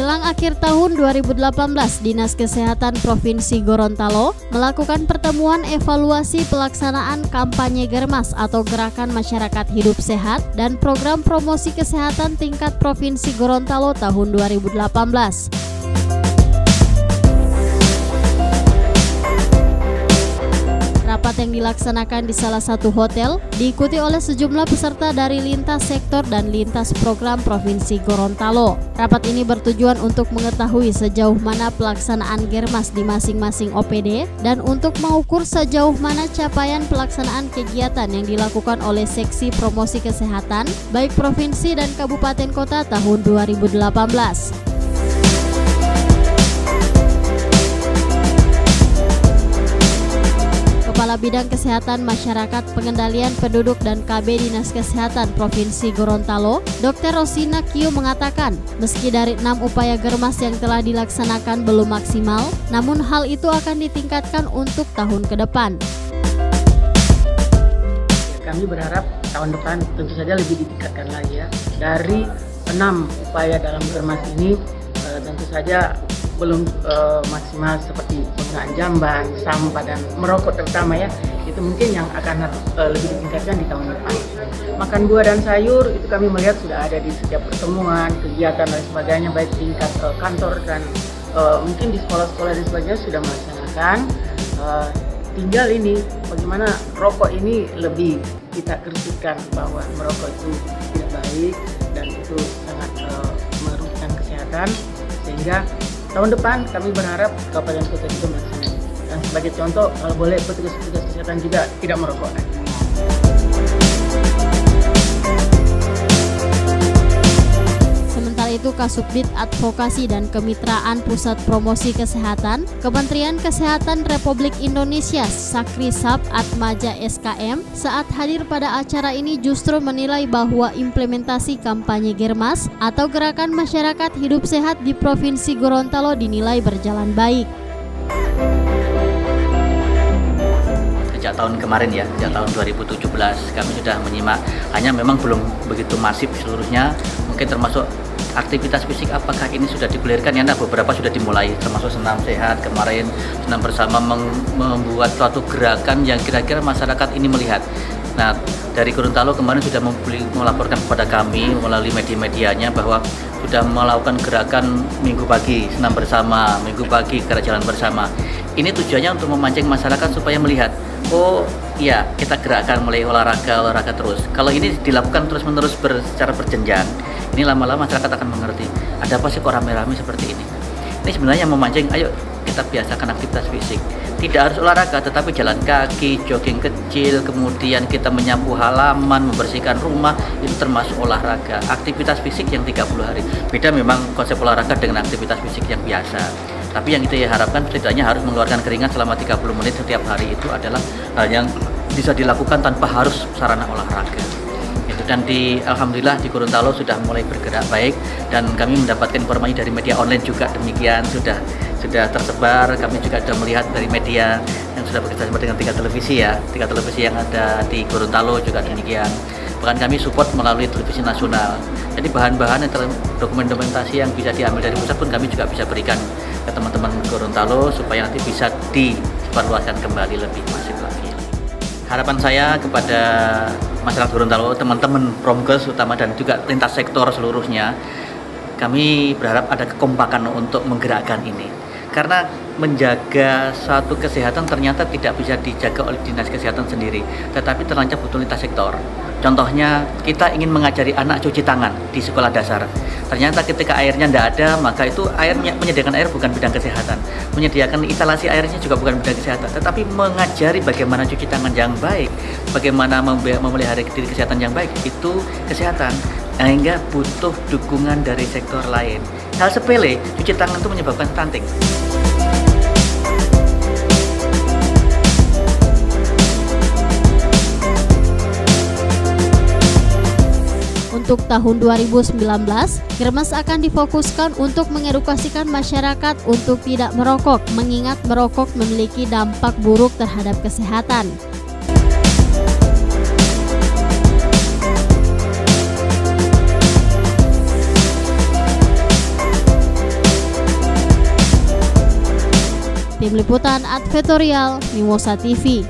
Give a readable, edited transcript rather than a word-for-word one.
Menjelang akhir tahun 2018, Dinas Kesehatan Provinsi Gorontalo melakukan pertemuan evaluasi pelaksanaan kampanye Germas atau Gerakan Masyarakat Hidup Sehat dan program promosi kesehatan tingkat Provinsi Gorontalo tahun 2018. Rapat yang dilaksanakan di salah satu hotel diikuti oleh sejumlah peserta dari lintas sektor dan lintas program Provinsi Gorontalo. Rapat ini bertujuan untuk mengetahui sejauh mana pelaksanaan Germas di masing-masing OPD dan untuk mengukur sejauh mana capaian pelaksanaan kegiatan yang dilakukan oleh Seksi Promosi Kesehatan baik Provinsi dan Kabupaten Kota tahun 2018. Kepala Bidang Kesehatan Masyarakat Pengendalian Penduduk dan KB Dinas Kesehatan Provinsi Gorontalo, Dr. Rosina Kio mengatakan, meski dari 6 upaya Germas yang telah dilaksanakan belum maksimal, namun hal itu akan ditingkatkan untuk tahun ke depan. Kami berharap tahun depan tentu saja lebih ditingkatkan lagi ya. Dari 6 upaya dalam Germas ini tentu saja belum maksimal seperti penggunaan jamban, sampah dan merokok terutama ya, itu mungkin yang akan lebih ditingkatkan di tahun depan. Makan buah dan sayur itu kami melihat sudah ada di setiap pertemuan, kegiatan dan sebagainya, baik tingkat kantor dan mungkin di sekolah-sekolah dan sebagainya sudah melaksanakan. Tinggal ini bagaimana rokok ini lebih kita kerucutkan bahwa merokok itu tidak baik dan itu sangat merugikan kesehatan, sehingga tahun depan kami berharap kabupaten kota juga melaksanakan. Dan sebagai contoh, kalau boleh petugas-petugas kesehatan juga tidak merokok. Sementara itu, Kasubdit Advokasi dan Kemitraan Pusat Promosi Kesehatan, Kementerian Kesehatan Republik Indonesia, Sakrisab Atmaja SKM, saat hadir pada acara ini justru menilai bahwa implementasi kampanye Germas atau Gerakan Masyarakat Hidup Sehat di Provinsi Gorontalo dinilai berjalan baik. Sejak tahun kemarin ya, sejak tahun 2017 kami sudah menyimak, hanya memang belum begitu masif seluruhnya, mungkin termasuk aktivitas fisik apakah ini sudah digulirkan ya, nah beberapa sudah dimulai, termasuk senam sehat kemarin, senam bersama membuat suatu gerakan yang kira-kira masyarakat ini melihat. Nah, dari Gorontalo kemarin sudah melaporkan kepada kami melalui media-medianya bahwa sudah melakukan gerakan minggu pagi senam bersama, minggu pagi gerak jalan bersama. Ini tujuannya untuk memancing masyarakat supaya melihat, oh iya, kita gerakkan mulai olahraga terus. Kalau ini dilakukan terus-menerus secara berjenjang, ini lama-lama masyarakat akan mengerti, ada apa sih kok rame-rame seperti ini. Ini sebenarnya memancing, ayo kita biasakan aktivitas fisik. Tidak harus olahraga, tetapi jalan kaki, jogging kecil, kemudian kita menyapu halaman, membersihkan rumah, itu termasuk olahraga. Aktivitas fisik yang 30 hari. Beda memang konsep olahraga dengan aktivitas fisik yang biasa. Tapi yang kita harapkan setidaknya harus mengeluarkan keringat selama 30 menit setiap hari, itu adalah hal yang bisa dilakukan tanpa harus sarana olahraga. Dan alhamdulillah di Gorontalo sudah mulai bergerak baik, dan kami mendapatkan informasi dari media online juga demikian, sudah tersebar. Kami juga sudah melihat dari media yang sudah bekerjasama dengan 3 televisi ya, 3 televisi yang ada di Gorontalo juga demikian. Bahkan kami support melalui televisi nasional. Jadi bahan-bahan dokumentasi yang bisa diambil dari pusat pun kami juga bisa berikan ke teman-teman Gorontalo supaya nanti bisa dievaluasikan kembali lebih masif lagi. Harapan saya kepada masyarakat Gorontalo, teman-teman Promkes utama dan juga lintas sektor seluruhnya, kami berharap ada kekompakan untuk menggerakkan ini. Karena menjaga suatu kesehatan ternyata tidak bisa dijaga oleh Dinas Kesehatan sendiri, tetapi ternyata butuh lintas sektor. Contohnya, kita ingin mengajari anak cuci tangan di sekolah dasar. Ternyata ketika airnya tidak ada, maka itu menyediakan air bukan bidang kesehatan. Menyediakan instalasi airnya juga bukan bidang kesehatan, tetapi mengajari bagaimana cuci tangan yang baik, bagaimana memelihara diri kesehatan yang baik, itu kesehatan. Sehingga butuh dukungan dari sektor lain. Hal sepele, cuci tangan itu menyebabkan stunting. Untuk tahun 2019, Germas akan difokuskan untuk mengedukasikan masyarakat untuk tidak merokok, mengingat merokok memiliki dampak buruk terhadap kesehatan. Tim Liputan Advertorial Mimosa TV.